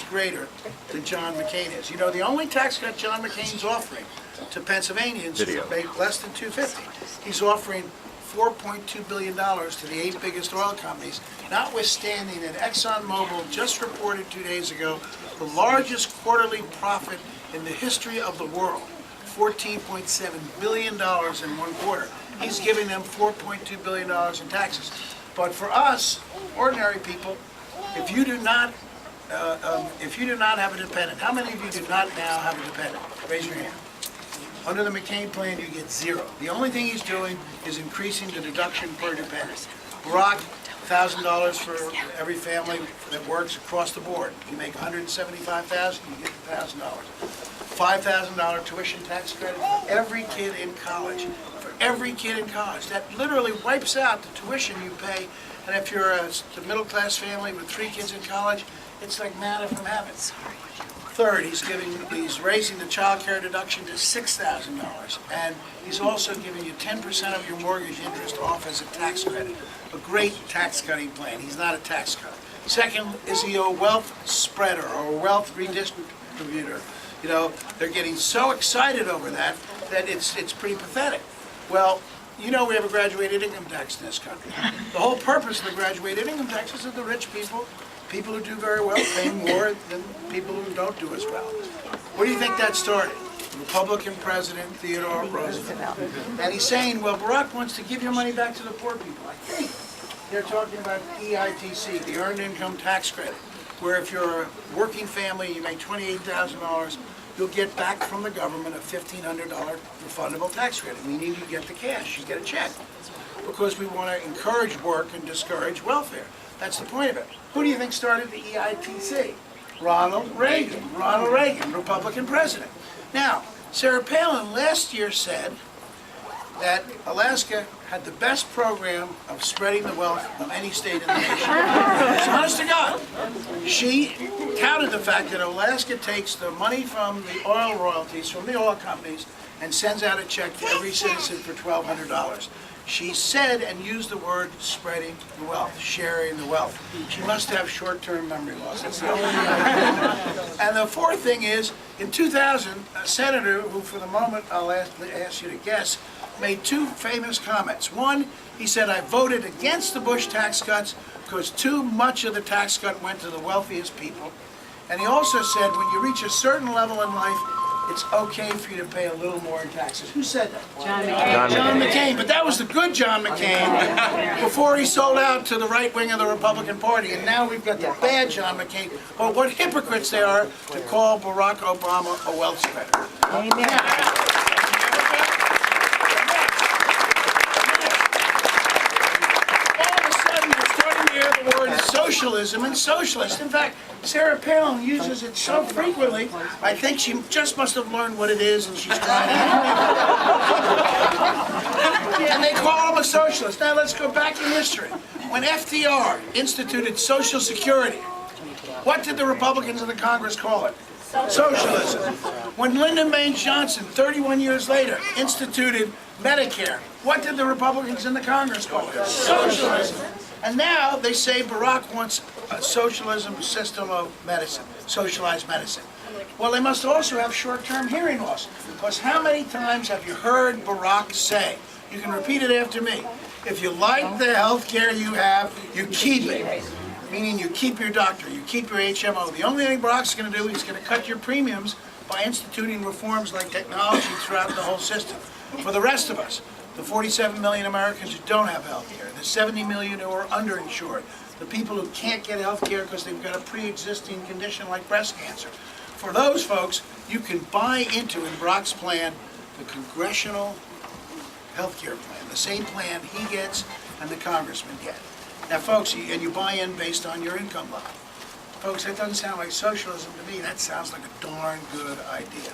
greater than John McCain is. You know, the only tax cut John McCain's offering to Pennsylvanians is less than $250. He's offering $4.2 billion to the 8 biggest oil companies, notwithstanding that ExxonMobil just reported 2 days ago the largest quarterly profit in the history of the world, $14.7 billion in one quarter. He's giving them $4.2 billion in taxes. But for us, ordinary people, if you do not have a dependent, how many of you do not now have a dependent? Raise your hand. Under the McCain plan, you get 0. The only thing he's doing is increasing the deduction per dependent. Barack, $1,000 for every family that works across the board. You make $175,000, you get $1,000. $5,000 tuition tax credit for every kid in college. For every kid in college. That literally wipes out the tuition you pay. And if you're a middle-class family with 3 kids in college, it's like manna from heaven. Third, he's raising the child care deduction to $6,000, and he's also giving you 10% of your mortgage interest off as a tax credit. A great tax cutting plan. He's not a tax cutter. Second, is he a wealth spreader or a wealth redistributor? You know, they're getting so excited over that it's pretty pathetic. Well, you know we have a graduated income tax in this country. The whole purpose of the graduated income tax is that the rich people who do very well pay more than people who don't do as well. Where do you think that started? Republican President Theodore Roosevelt. And he's saying, well, Barack wants to give your money back to the poor people. I think they're talking about EITC, the Earned Income Tax Credit, where if you're a working family, you make $28,000, you'll get back from the government a $1,500 refundable tax credit, meaning you get the cash, you get a check. Because we want to encourage work and discourage welfare. That's the point of it. Who do you think started the EITC? Ronald Reagan, Republican president. Now, Sarah Palin last year said that Alaska had the best program of spreading the wealth of any state in the nation. It's honest to God. She touted the fact that Alaska takes the money from the oil royalties, from the oil companies, and sends out a check to every citizen for $1,200. She said and used the word spreading the wealth, sharing the wealth. She must have short-term memory loss. That's the only thing. And the fourth thing is, in 2000, a senator who, for the moment, I'll ask you to guess, made 2 famous comments. One, he said, I voted against the Bush tax cuts because too much of the tax cut went to the wealthiest people. And he also said, when you reach a certain level in life, it's okay for you to pay a little more in taxes. Who said that? John McCain. John McCain. But that was the good John McCain before he sold out to the right wing of the Republican Party. And now we've got the bad John McCain. But what hypocrites they are to call Barack Obama a wealth spreader. Amen. Socialism and socialist. In fact, Sarah Palin uses it so frequently, I think she just must have learned what it is and she's trying to. And they call him a socialist. Now let's go back in history. When FDR instituted Social Security, what did the Republicans in the Congress call it? Socialism. When Lyndon Baines Johnson, 31 years later, instituted Medicare, what did the Republicans in the Congress call it? Socialism. And now they say Barack wants a socialism system of medicine, socialized medicine. Well, they must also have short-term hearing loss. Because how many times have you heard Barack say, you can repeat it after me, if you like the health care you have, you keep it. Meaning you keep your doctor, you keep your HMO. The only thing Barack's going to do is going to cut your premiums by instituting reforms like technology throughout the whole system. For the rest of us, the 47 million Americans who don't have health care, the 70 million who are underinsured, the people who can't get health care because they've got a pre-existing condition like breast cancer. For those folks, you can buy into, in Barack's plan, the congressional health care plan, the same plan he gets and the congressmen get. Now folks, and you buy in based on your income level. Folks, that doesn't sound like socialism to me. That sounds like a darn good idea.